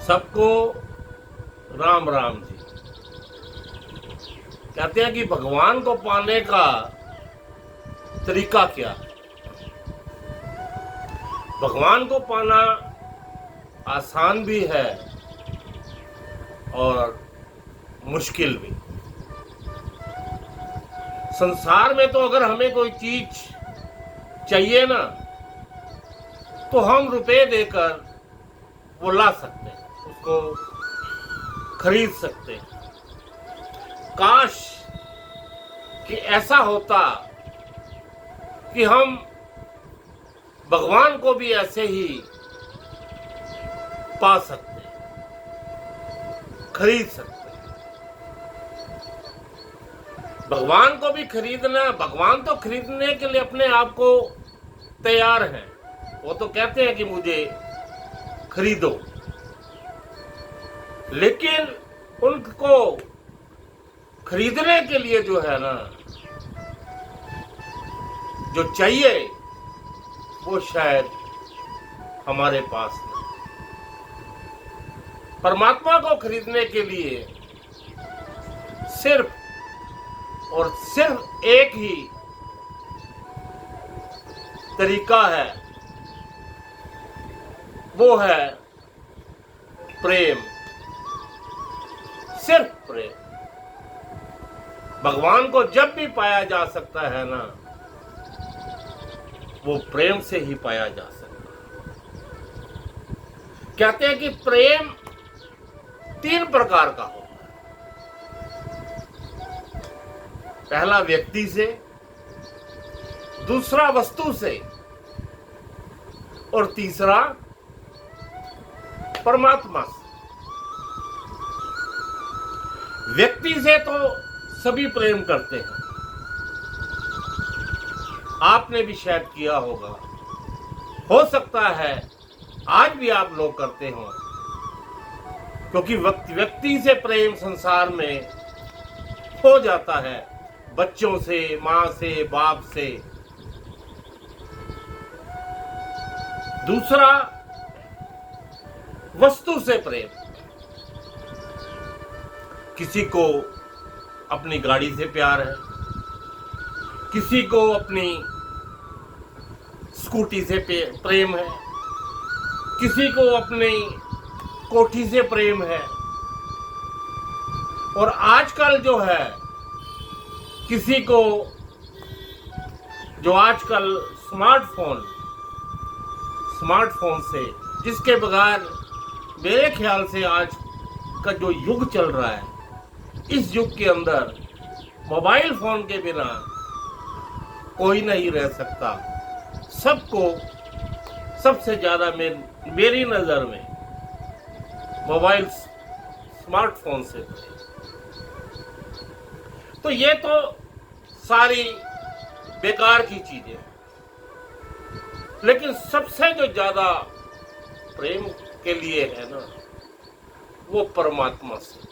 सबको राम राम जी। कहते हैं कि भगवान को पाने का तरीका क्या है। भगवान को पाना आसान भी है और मुश्किल भी। संसार में तो अगर हमें कोई चीज चाहिए ना, तो हम रुपए देकर वो ला सकते हैं, उसको खरीद सकते हैं। काश कि ऐसा होता कि हम भगवान को भी ऐसे ही पा सकते, खरीद सकते। भगवान को भी खरीदना, भगवान तो खरीदने के लिए अपने आप को तैयार हैं। वो तो कहते हैं कि मुझे खरीदो, लेकिन उनको खरीदने के लिए जो है ना, जो चाहिए वो शायद हमारे पास नहीं। परमात्मा को खरीदने के लिए सिर्फ और सिर्फ एक ही तरीका है, वो है प्रेम। सिर्फ प्रेम। भगवान को जब भी पाया जा सकता है ना, वो प्रेम से ही पाया जा सकता है। कहते हैं कि प्रेम 3 प्रकार का होता है। पहला व्यक्ति से, दूसरा वस्तु से और तीसरा परमात्मा से। व्यक्ति से तो सभी प्रेम करते हैं, आपने भी शायद किया होगा। हो सकता है आज भी आप लोग करते हो, क्योंकि व्यक्ति से प्रेम संसार में हो जाता है, बच्चों से, मां से, बाप से। दूसरा वस्तु से प्रेम। किसी को अपनी गाड़ी से प्यार है, किसी को अपनी स्कूटी से प्रेम है, किसी को अपनी कोठी से प्रेम है, और आजकल जो है किसी को, जो आजकल स्मार्टफोन से, जिसके बगैर मेरे ख्याल से आज का जो युग चल रहा है, इस युग के अंदर मोबाइल फोन के बिना कोई नहीं रह सकता। सबको सबसे ज्यादा मेरी नजर में मोबाइल, स्मार्टफोन से। तो ये तो सारी बेकार की चीजें, लेकिन सबसे जो ज्यादा प्रेम के लिए है ना, वो परमात्मा से।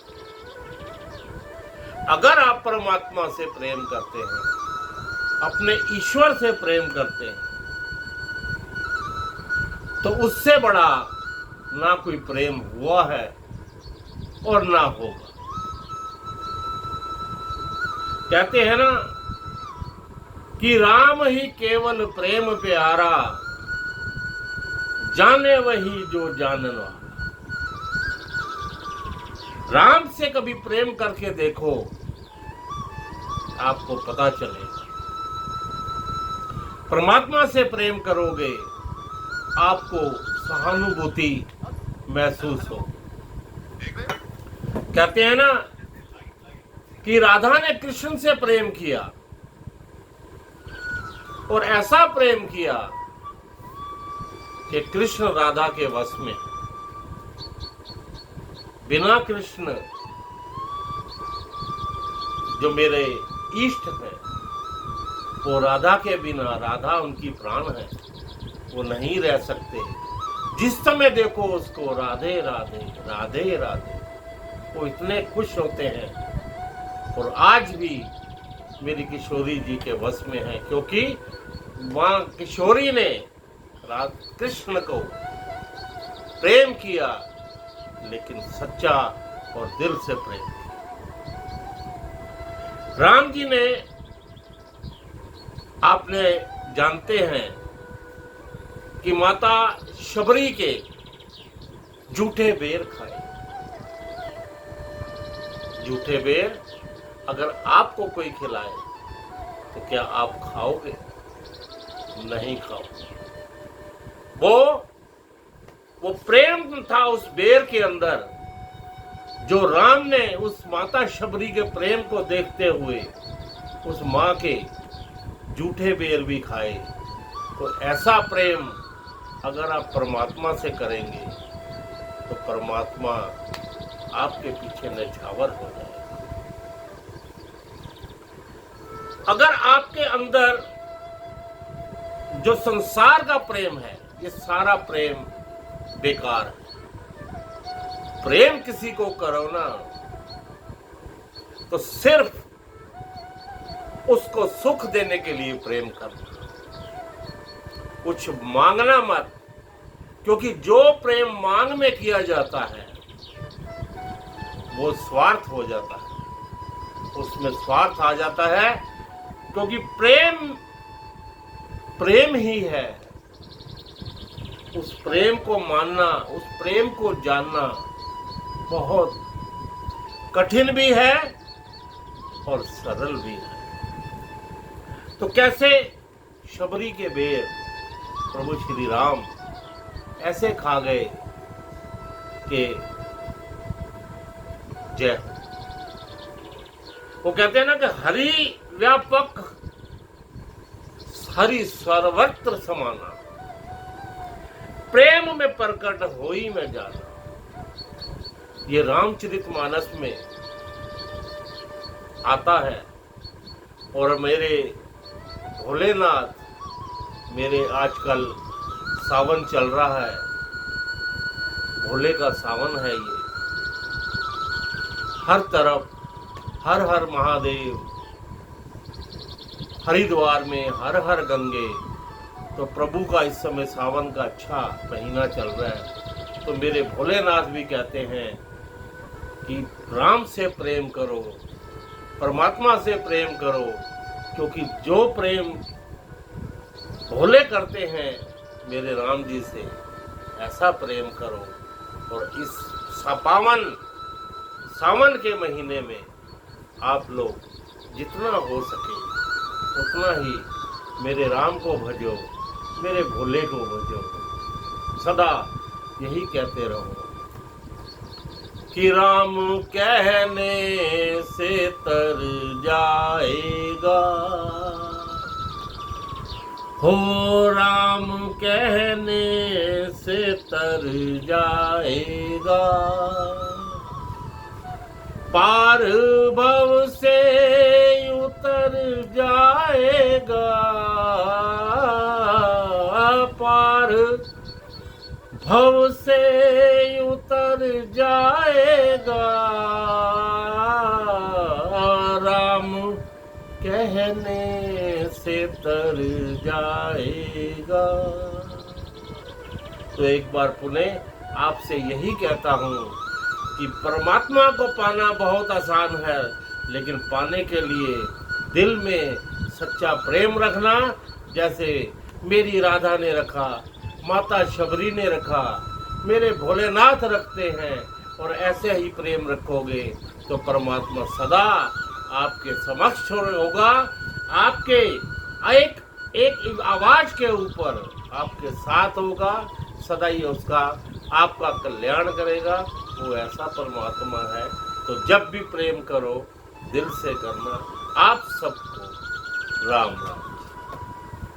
अगर आप परमात्मा से प्रेम करते हैं, अपने ईश्वर से प्रेम करते हैं, तो उससे बड़ा ना कोई प्रेम हुआ है और ना होगा। कहते हैं ना कि राम ही केवल प्रेम प्यारा, जाने वही जो जानन वाला। राम से कभी प्रेम करके देखो, आपको पता चलेगा। परमात्मा से प्रेम करोगे, आपको सहानुभूति महसूस हो। कहते हैं ना कि राधा ने कृष्ण से प्रेम किया, और ऐसा प्रेम किया कि कृष्ण राधा के वश में। बिना कृष्ण, जो मेरे इष्ट हैं, वो राधा के बिना, राधा उनकी प्राण है, वो नहीं रह सकते। जिस समय देखो उसको राधे राधे राधे राधे, वो इतने खुश होते हैं। और आज भी मेरी किशोरी जी के वश में है, क्योंकि मां किशोरी ने कृष्ण को प्रेम किया लेकिन सच्चा और दिल से प्रेम। राम जी ने, आपने जानते हैं कि माता शबरी के झूठे बेर खाए। झूठे बेर अगर आपको कोई खिलाए तो क्या आप खाओगे? नहीं खाओगे। वो प्रेम था उस बेर के अंदर, जो राम ने उस माता शबरी के प्रेम को देखते हुए उस माँ के झूठे बेर भी खाए। तो ऐसा प्रेम अगर आप परमात्मा से करेंगे तो परमात्मा आपके पीछे नछावर हो जाएगा। अगर आपके अंदर जो संसार का प्रेम है, ये सारा प्रेम बेकार है। प्रेम किसी को करो ना तो सिर्फ उसको सुख देने के लिए प्रेम करना, कुछ मांगना मत। क्योंकि जो प्रेम मांग में किया जाता है वो स्वार्थ हो जाता है, उसमें स्वार्थ आ जाता है। क्योंकि प्रेम ही है। उस प्रेम को मानना, उस प्रेम को जानना बहुत कठिन भी है और सरल भी है। तो कैसे शबरी के बेर प्रभु श्री राम ऐसे खा गए कि जय हो। वो कहते हैं ना कि हरि व्यापक हरि सर्वत्र समाना, प्रेम में प्रकट होई में जाना। ये रामचरितमानस में आता है। और मेरे भोलेनाथ, मेरे आजकल सावन चल रहा है, भोले का सावन है ये। हर तरफ हर हर महादेव, हरिद्वार में हर हर गंगे। तो प्रभु का इस समय सावन का अच्छा महीना चल रहा है। तो मेरे भोलेनाथ भी कहते हैं कि राम से प्रेम करो, परमात्मा से प्रेम करो। क्योंकि जो प्रेम भोले करते हैं मेरे राम जी से, ऐसा प्रेम करो। और इस सावन के महीने में आप लोग जितना हो सके उतना ही मेरे राम को भजो, मेरे भोले को भजो। सदा यही कहते रहो कि राम कहने से तर जाएगा, हो राम कहने से तर जाएगा। पार भव से उतर जाएगा, पार भव से उतर जाएगा। राम कहने से तर जाएगा। तो एक बार पुनः आपसे यही कहता हूँ कि परमात्मा को पाना बहुत आसान है, लेकिन पाने के लिए दिल में सच्चा प्रेम रखना, जैसे मेरी राधा ने रखा, माता शबरी ने रखा, मेरे भोलेनाथ रखते हैं। और ऐसे ही प्रेम रखोगे तो परमात्मा सदा आपके समक्ष होगा, आपके एक आवाज के ऊपर आपके साथ होगा, सदा ही उसका आपका कल्याण करेगा। वो ऐसा परमात्मा है। तो जब भी प्रेम करो दिल से करना। आप सबको राम राम।